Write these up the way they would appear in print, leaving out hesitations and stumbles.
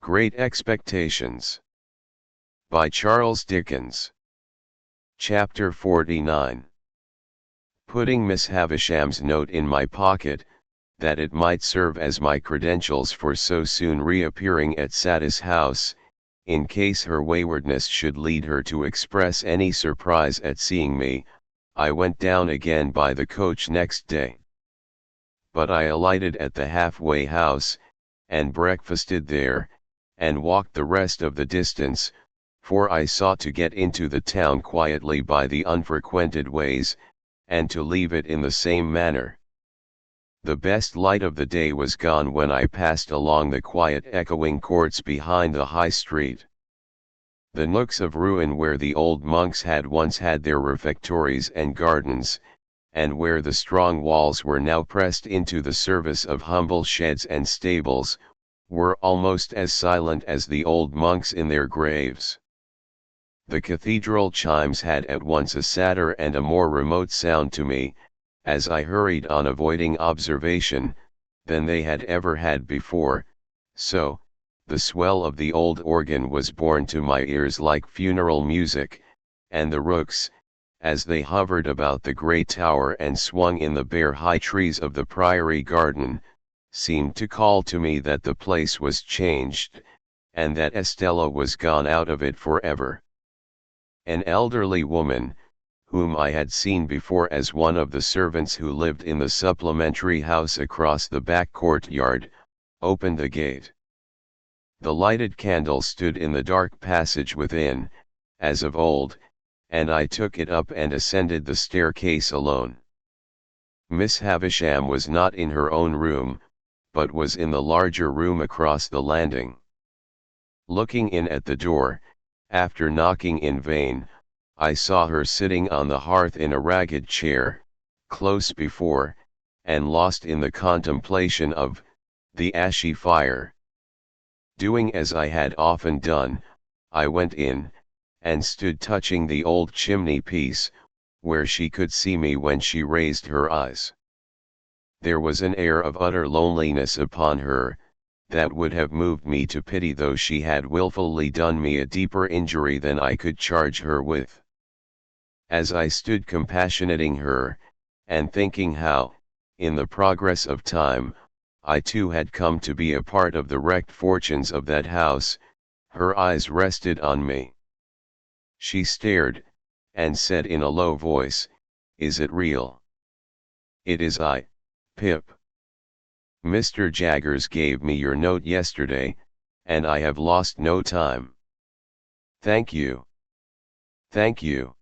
Great Expectations by Charles Dickens. Chapter 49. Putting Miss Havisham's note in my pocket, that it might serve as my credentials for so soon reappearing at Satis House, in case her waywardness should lead her to express any surprise at seeing me, I went down again by the coach next day. But I alighted at the halfway house, and breakfasted there, and walked the rest of the distance, for I sought to get into the town quietly by the unfrequented ways, and to leave it in the same manner. The best light of the day was gone when I passed along the quiet echoing courts behind the High Street. The nooks of ruin where the old monks had once had their refectories and gardens, and where the strong walls were now pressed into the service of humble sheds and stables, were almost as silent as the old monks in their graves. The cathedral chimes had at once a sadder and a more remote sound to me, as I hurried on avoiding observation, than they had ever had before, so, the swell of the old organ was borne to my ears like funeral music, and the rooks, as they hovered about the great tower and swung in the bare high trees of the priory garden, seemed to call to me that the place was changed, and that Estella was gone out of it forever. An elderly woman, whom I had seen before as one of the servants who lived in the supplementary house across the back courtyard, opened the gate. The lighted candle stood in the dark passage within, as of old, and I took it up and ascended the staircase alone. Miss Havisham was not in her own room, but was in the larger room across the landing. Looking in at the door, after knocking in vain, I saw her sitting on the hearth in a ragged chair, close before, and lost in the contemplation of, the ashy fire. Doing as I had often done, I went in, and stood touching the old chimney piece, where she could see me when she raised her eyes. There was an air of utter loneliness upon her, that would have moved me to pity though she had wilfully done me a deeper injury than I could charge her with. As I stood compassionating her, and thinking how, in the progress of time, I too had come to be a part of the wrecked fortunes of that house, her eyes rested on me. She stared, and said in a low voice, "Is it real?" "It is I, Pip. Mr. Jaggers gave me your note yesterday, and I have lost no time." "Thank you. Thank you."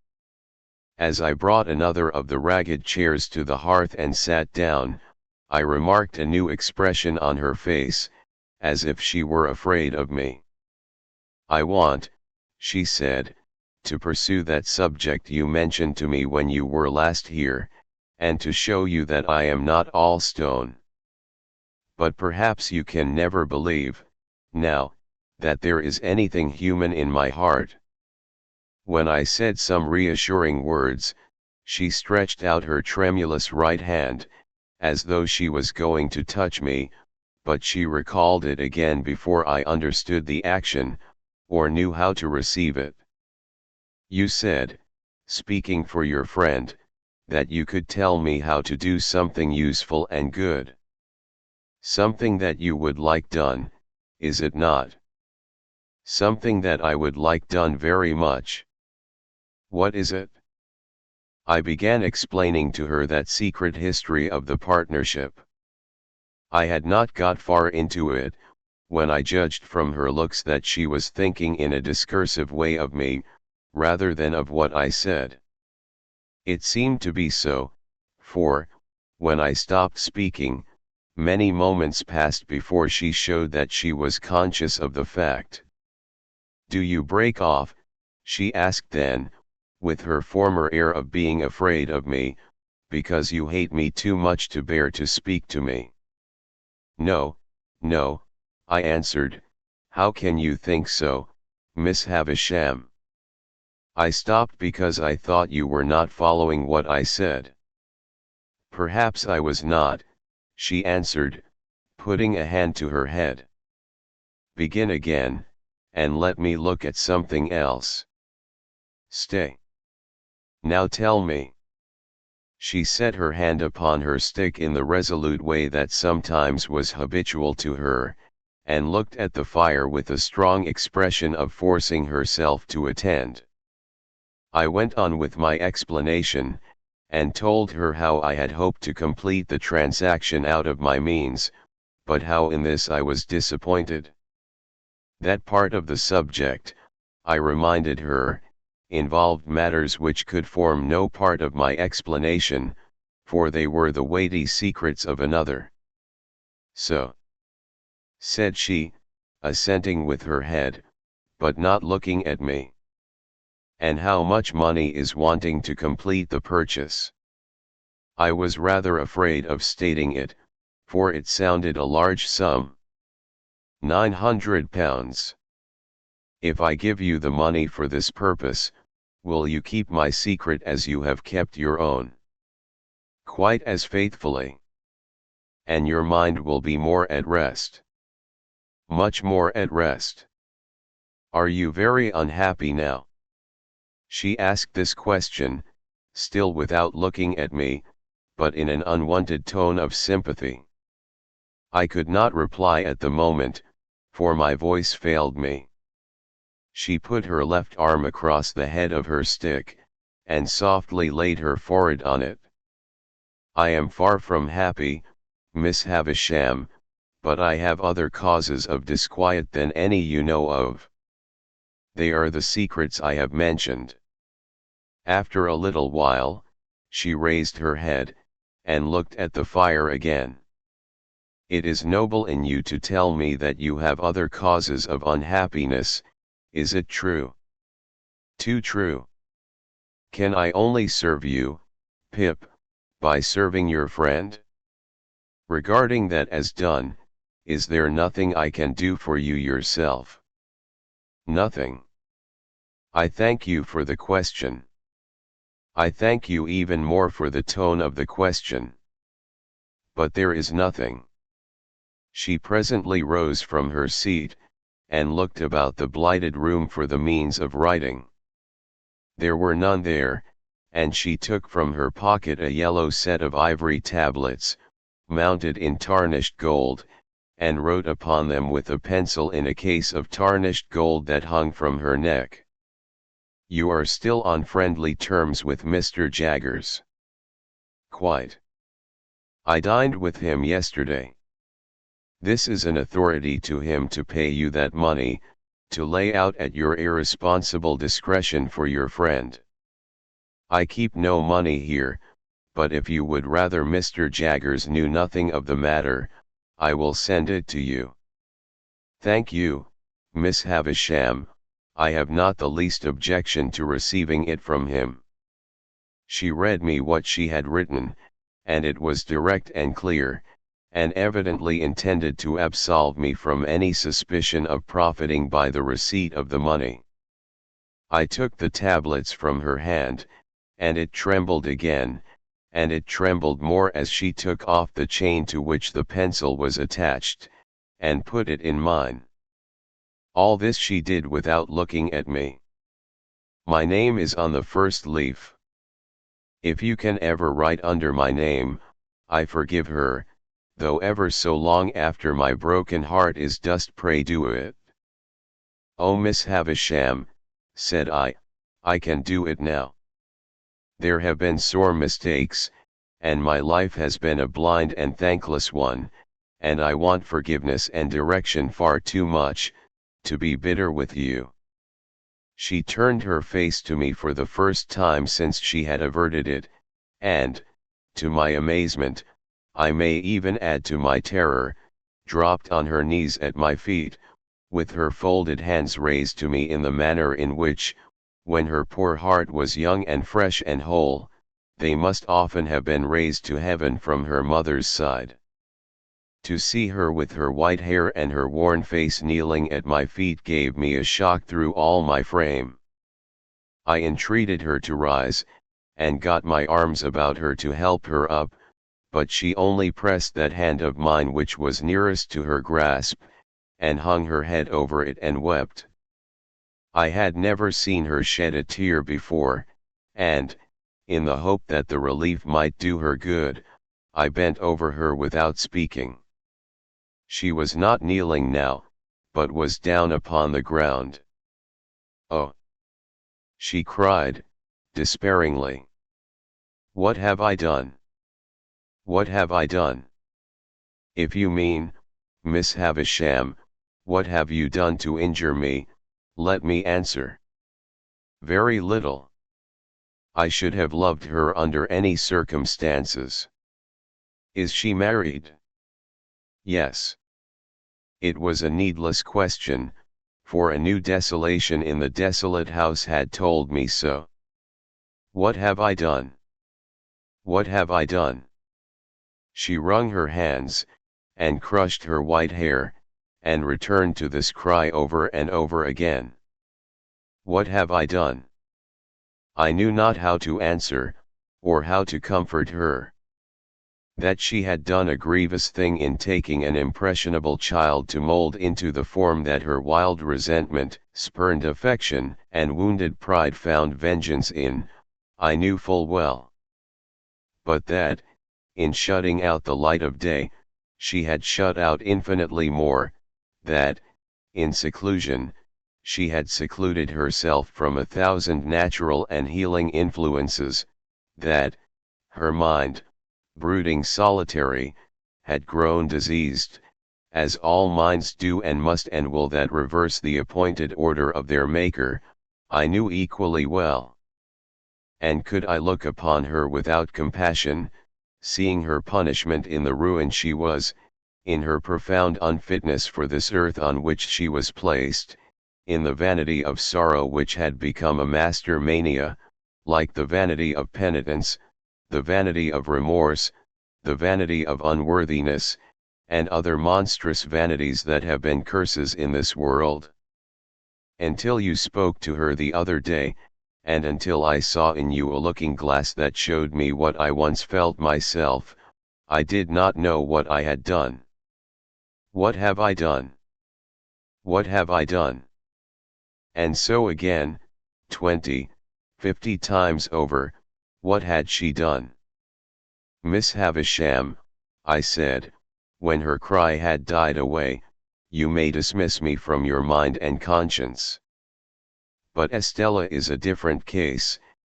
As I brought another of the ragged chairs to the hearth and sat down, I remarked a new expression on her face, as if she were afraid of me. "I want," she said, "to pursue that subject you mentioned to me when you were last here, and to show you that I am not all stone. But perhaps you can never believe, now, that there is anything human in my heart." When I said some reassuring words, she stretched out her tremulous right hand, as though she was going to touch me, but she recalled it again before I understood the action, or knew how to receive it. "You said, speaking for your friend, that you could tell me how to do something useful and good. Something that you would like done, is it not?" "Something that I would like done very much." "What is it?" I began explaining to her that secret history of the partnership. I had not got far into it, when I judged from her looks that she was thinking in a discursive way of me, rather than of what I said. It seemed to be so, for, when I stopped speaking, many moments passed before she showed that she was conscious of the fact. "Do you break off?" she asked then, with her former air of being afraid of me, "because you hate me too much to bear to speak to me?" "No, no," I answered, "how can you think so, Miss Havisham?" "I stopped because I thought you were not following what I said." "Perhaps I was not," she answered, putting a hand to her head. begin again, and let me look at something else. Stay. Now tell me. She set her hand upon her stick in the resolute way that sometimes was habitual to her, and looked at the fire with a strong expression of forcing herself to attend. I went on with my explanation, and told her how I had hoped to complete the transaction out of my means, but how in this I was disappointed. That part of the subject, I reminded her, involved matters which could form no part of my explanation, for they were the weighty secrets of another. So, said she, assenting with her head, but not looking at me. And how much money is wanting to complete the purchase? I was rather afraid of stating it, for it sounded a large sum. £900. If I give you the money for this purpose, will you keep my secret as you have kept your own? Quite as faithfully. And your mind will be more at rest. Much more at rest. Are you very unhappy now? She asked this question, still without looking at me, but in an unwonted tone of sympathy. I could not reply at the moment, for my voice failed me. She put her left arm across the head of her stick, and softly laid her forehead on it. I am far from happy, Miss Havisham, but I have other causes of disquiet than any you know of. They are the secrets I have mentioned. After a little while, she raised her head, and looked at the fire again. It is noble in you to tell me that you have other causes of unhappiness, is it true? Too true. Can I only serve you, Pip, by serving your friend? Regarding that as done, is there nothing I can do for you yourself? Nothing. I thank you for the question. I thank you even more for the tone of the question. But there is nothing. She presently rose from her seat, and looked about the blighted room for the means of writing. There were none there, and she took from her pocket a yellow set of ivory tablets, mounted in tarnished gold, and wrote upon them with a pencil in a case of tarnished gold that hung from her neck. You are still on friendly terms with Mr. Jaggers? Quite. I dined with him yesterday. This is an authority to him to pay you that money, to lay out at your irresponsible discretion for your friend. I keep no money here, but if you would rather Mr. Jaggers knew nothing of the matter, I will send it to you. Thank you, Miss Havisham, I have not the least objection to receiving it from him. She read me what she had written, and it was direct and clear, and evidently intended to absolve me from any suspicion of profiting by the receipt of the money. I took the tablets from her hand, and it trembled again, and it trembled more as she took off the chain to which the pencil was attached, and put it in mine. All this she did without looking at me. My name is on the first leaf. If you can ever write under my name, I forgive her, though ever so long after my broken heart is dust, pray do it. Oh, Miss Havisham, said I can do it now. There have been sore mistakes, and my life has been a blind and thankless one, and I want forgiveness and direction far too much, to be bitter with you. She turned her face to me for the first time since she had averted it, and, to my amazement, I may even add to my terror, dropped on her knees at my feet, with her folded hands raised to me in the manner in which, when her poor heart was young and fresh and whole, they must often have been raised to heaven from her mother's side. To see her with her white hair and her worn face kneeling at my feet gave me a shock through all my frame. I entreated her to rise, and got my arms about her to help her up, but she only pressed that hand of mine which was nearest to her grasp, and hung her head over it and wept. I had never seen her shed a tear before, and, in the hope that the relief might do her good, I bent over her without speaking. She was not kneeling now, but was down upon the ground. "Oh!" she cried, despairingly. "What have I done? What have I done?" "If you mean, Miss Havisham, what have you done to injure me, let me answer. Very little. I should have loved her under any circumstances." "Is she married?" "Yes." It was a needless question, for a new desolation in the desolate house had told me so. "What have I done? What have I done?" She wrung her hands, and crushed her white hair, and returned to this cry over and over again. "What have I done?" I knew not how to answer, or how to comfort her. That she had done a grievous thing in taking an impressionable child to mold into the form that her wild resentment, spurned affection, and wounded pride found vengeance in, I knew full well. But that, in shutting out the light of day, she had shut out infinitely more, that, in seclusion, she had secluded herself from 1,000 natural and healing influences, that, her mind, brooding solitary, had grown diseased, as all minds do and must and will that reverse the appointed order of their Maker, I knew equally well. And could I look upon her without compassion, seeing her punishment in the ruin she was, in her profound unfitness for this earth on which she was placed, in the vanity of sorrow which had become a master mania, like the vanity of penitence, the vanity of remorse, the vanity of unworthiness, and other monstrous vanities that have been curses in this world? Until you spoke to her the other day, and until I saw in you a looking-glass that showed me what I once felt myself, I did not know what I had done. What have I done? What have I done? And so again, 20, 50 times over, what had she done? "Miss Havisham," I said, when her cry had died away, "you may dismiss me from your mind and conscience. But Estella is a different case,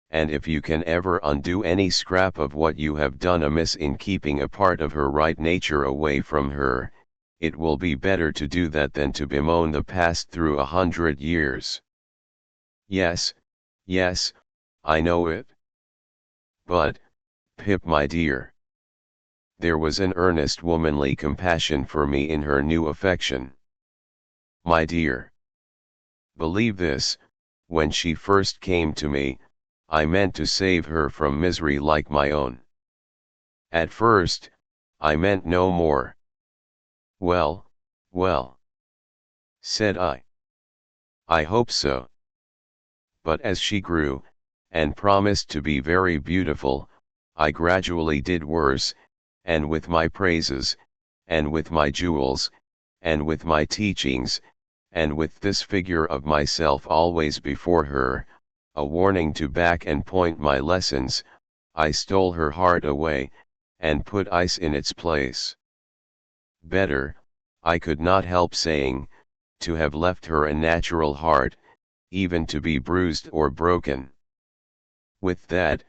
and if you can ever undo any scrap of what you have done amiss in keeping a part of her right nature away from her, it will be better to do that than to bemoan the past through 100 years. Yes, yes, I know it. But, Pip my dear," there was an earnest womanly compassion for me in her new affection. "My dear, believe this, when she first came to me, I meant to save her from misery like my own. At first, I meant no more." "Well, well," said I. "I hope so." But as she grew, and promised to be very beautiful, I gradually did worse, and with my praises, and with my jewels, and with my teachings, and with this figure of myself always before her, a warning to back and point my lessons, I stole her heart away, and put ice in its place. Better, I could not help saying, to have left her a natural heart, even to be bruised or broken. With that,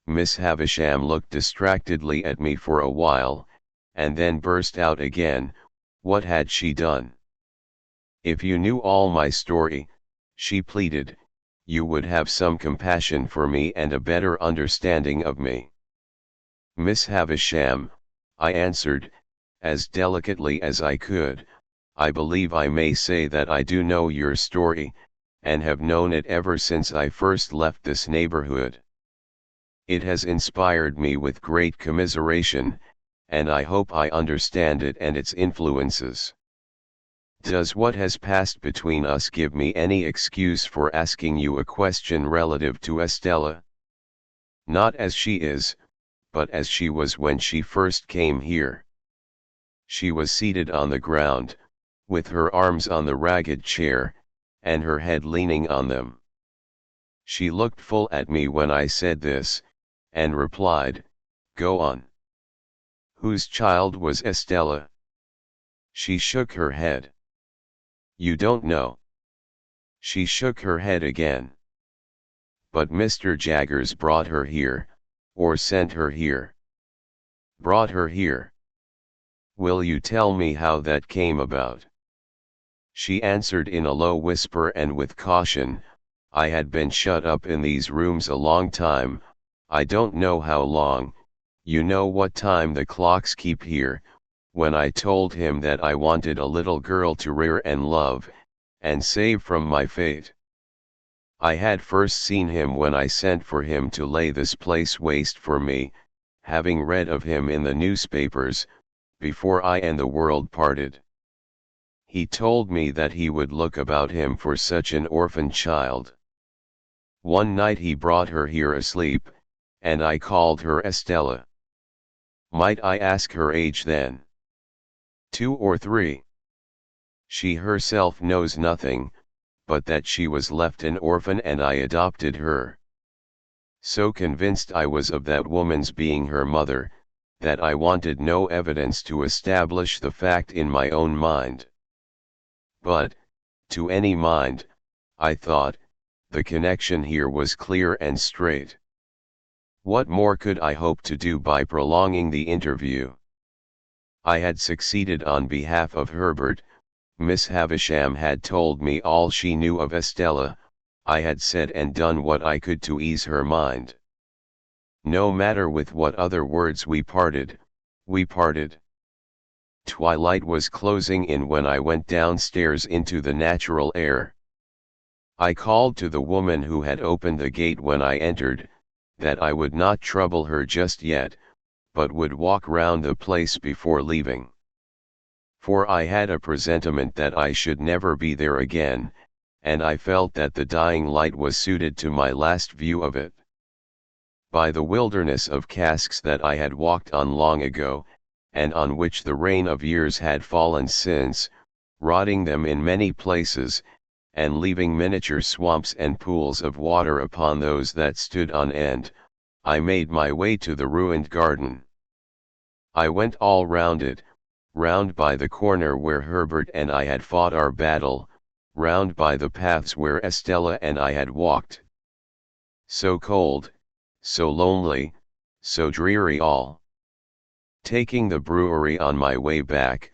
Miss Havisham looked distractedly at me for a while, and then burst out again. What had she done? "If you knew all my story," she pleaded, "you would have some compassion for me and a better understanding of me." "Miss Havisham," I answered, as delicately as I could, "I believe I may say that I do know your story, and have known it ever since I first left this neighborhood. It has inspired me with great commiseration, and I hope I understand it and its influences. Does what has passed between us give me any excuse for asking you a question relative to Estella? Not as she is, but as she was when she first came here." She was seated on the ground, with her arms on the ragged chair, and her head leaning on them. She looked full at me when I said this, and replied, "Go on. Whose child was Estella?" She shook her head. "You don't know." She shook her head again. "But Mr. Jaggers brought her here, or sent her here." "Brought her here." "Will you tell me how that came about?" She answered in a low whisper and with caution, "I had been shut up in these rooms a long time, I don't know how long, you know what time the clocks keep here, when I told him that I wanted a little girl to rear and love, and save from my fate. I had first seen him when I sent for him to lay this place waste for me, having read of him in the newspapers, before I and the world parted. He told me that he would look about him for such an orphan child. One night he brought her here asleep, and I called her Estella. Might I ask her age then?" 2 or 3. "She herself knows nothing, but that she was left an orphan and I adopted her. So convinced I was of that woman's being her mother, that I wanted no evidence to establish the fact in my own mind. But, to any mind, I thought, the connection here was clear and straight. What more could I hope to do by prolonging the interview? I had succeeded on behalf of Herbert. Miss Havisham had told me all she knew of Estella, I had said and done what I could to ease her mind. No matter with what other words we parted, we parted. Twilight was closing in when I went downstairs into the natural air. I called to the woman who had opened the gate when I entered, that I would not trouble her just yet, but would walk round the place before leaving. For I had a presentiment that I should never be there again, and I felt that the dying light was suited to my last view of it. By the wilderness of casks that I had walked on long ago, and on which the rain of years had fallen since, rotting them in many places, and leaving miniature swamps and pools of water upon those that stood on end, I made my way to the ruined garden. I went all round it, round by the corner where Herbert and I had fought our battle, round by the paths where Estella and I had walked. So cold, so lonely, so dreary all. Taking the brewery on my way back,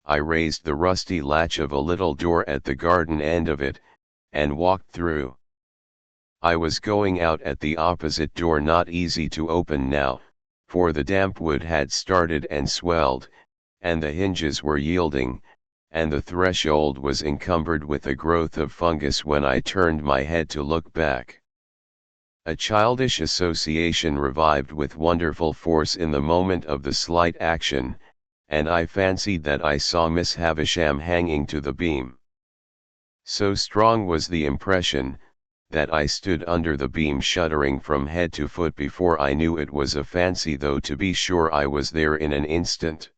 I raised the rusty latch of a little door at the garden end of it, and walked through. I was going out at the opposite door, not easy to open now, for the damp wood had started and swelled, and the hinges were yielding, and the threshold was encumbered with a growth of fungus when I turned my head to look back. A childish association revived with wonderful force in the moment of the slight action, and I fancied that I saw Miss Havisham hanging to the beam. So strong was the impression, that I stood under the beam shuddering from head to foot before I knew it was a fancy, though to be sure I was there in an instant.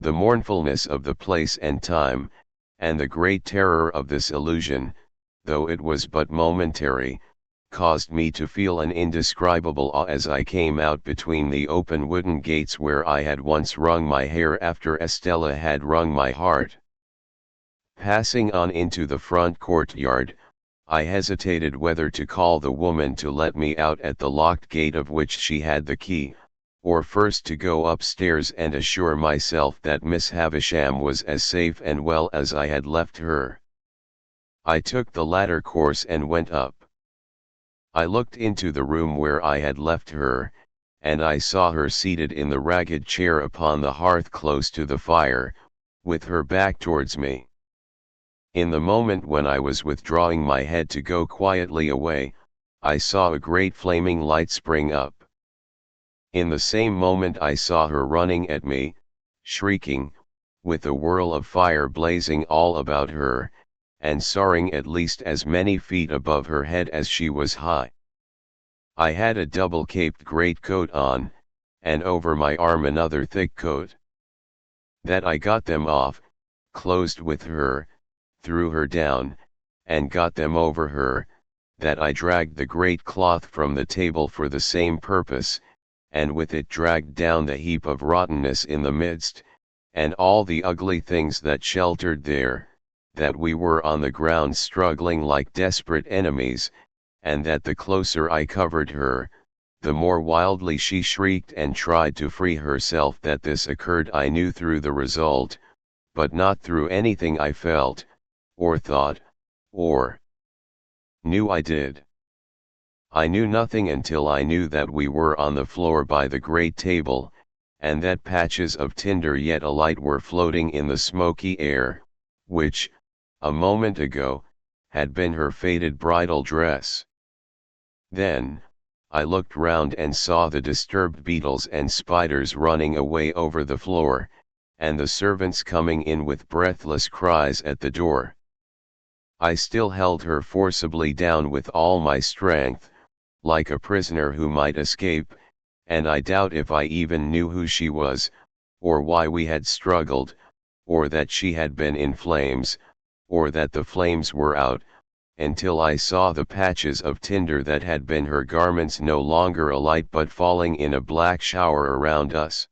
The mournfulness of the place and time, and the great terror of this illusion, though it was but momentary, caused me to feel an indescribable awe as I came out between the open wooden gates where I had once wrung my hair after Estella had wrung my heart. Passing on into the front courtyard, I hesitated whether to call the woman to let me out at the locked gate of which she had the key, or first to go upstairs and assure myself that Miss Havisham was as safe and well as I had left her. I took the latter course and went up. I looked into the room where I had left her, and I saw her seated in the ragged chair upon the hearth close to the fire, with her back towards me. In the moment when I was withdrawing my head to go quietly away, I saw a great flaming light spring up. In the same moment I saw her running at me, shrieking, with a whirl of fire blazing all about her, and soaring at least as many feet above her head as she was high. I had a double-caped greatcoat on, and over my arm another thick coat. That I got them off, closed with her, threw her down, and got them over her, that I dragged the great cloth from the table for the same purpose, and with it dragged down the heap of rottenness in the midst, and all the ugly things that sheltered there, that we were on the ground struggling like desperate enemies, and that the closer I covered her, the more wildly she shrieked and tried to free herself. That this occurred I knew through the result, but not through anything I felt, or thought, or knew I did. I knew nothing until I knew that we were on the floor by the great table, and that patches of tinder yet alight were floating in the smoky air, which, a moment ago, had been her faded bridal dress. Then, I looked round and saw the disturbed beetles and spiders running away over the floor, and the servants coming in with breathless cries at the door. I still held her forcibly down with all my strength, like a prisoner who might escape, and I doubt if I even knew who she was, or why we had struggled, or that she had been in flames, or that the flames were out, until I saw the patches of tinder that had been her garments no longer alight but falling in a black shower around us.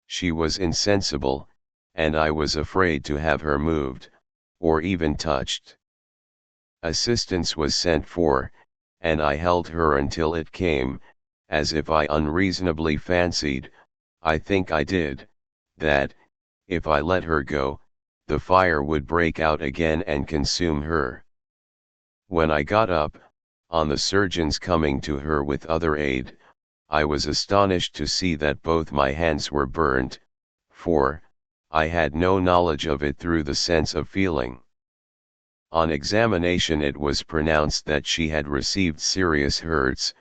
She was insensible, and I was afraid to have her moved, or even touched. Assistance was sent for, and I held her until it came, as if I unreasonably fancied, I think I did, that, if I let her go, the fire would break out again and consume her. When I got up, on the surgeons coming to her with other aid, I was astonished to see that both my hands were burnt, for, I had no knowledge of it through the sense of feeling. On examination it was pronounced that she had received serious hurts,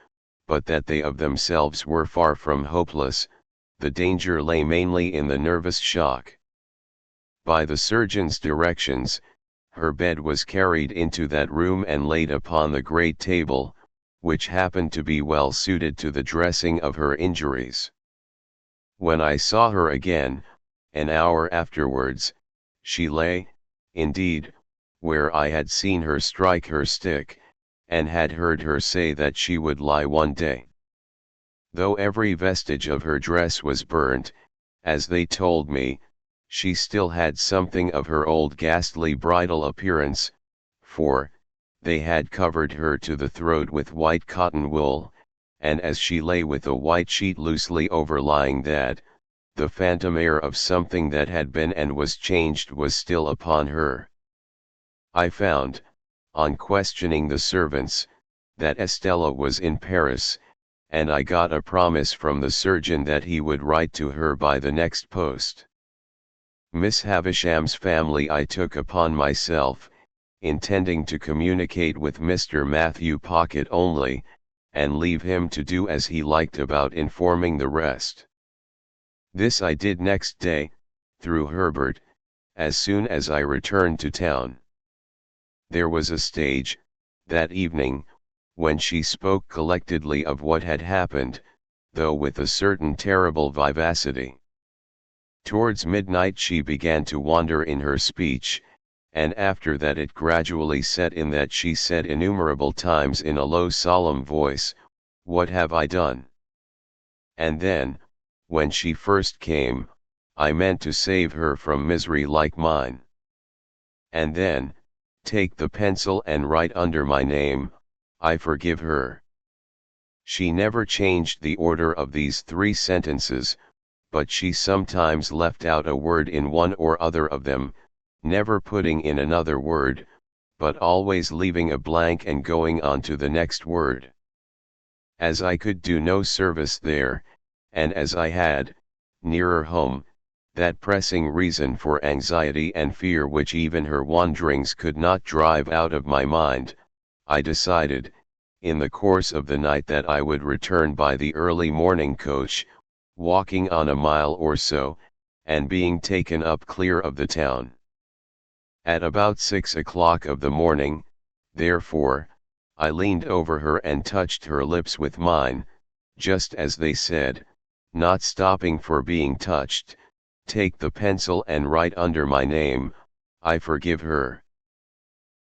but that they of themselves were far from hopeless. The danger lay mainly in the nervous shock. By the surgeon's directions, her bed was carried into that room and laid upon the great table, which happened to be well suited to the dressing of her injuries. When I saw her again, an hour afterwards, she lay, indeed, where I had seen her strike her stick, and had heard her say that she would lie one day. Though every vestige of her dress was burnt, as they told me, she still had something of her old ghastly bridal appearance, for, they had covered her to the throat with white cotton wool, and as she lay with a white sheet loosely overlying that, the phantom air of something that had been and was changed was still upon her. I found, on questioning the servants, that Estella was in Paris, and I got a promise from the surgeon that he would write to her by the next post. Miss Havisham's family I took upon myself, intending to communicate with Mr. Matthew Pocket only, and leave him to do as he liked about informing the rest. This I did next day, through Herbert, as soon as I returned to town. There was a stage, that evening, when she spoke collectedly of what had happened, though with a certain terrible vivacity. Towards midnight she began to wander in her speech, and after that it gradually set in that she said innumerable times in a low solemn voice, "What have I done?" And then, when she first came, I meant to save her from misery like mine. And then, take the pencil and write under my name, "I forgive her." She never changed the order of these 3 sentences, but she sometimes left out a word in one or other of them, never putting in another word, but always leaving a blank and going on to the next word. As I could do no service there, and as I had, nearer home, that pressing reason for anxiety and fear which even her wanderings could not drive out of my mind, I decided, in the course of the night, that I would return by the early morning coach, walking on a mile or so, and being taken up clear of the town. At about 6 o'clock of the morning, therefore, I leaned over her and touched her lips with mine, just as they said, not stopping for being touched, take the pencil and write under my name, I forgive her.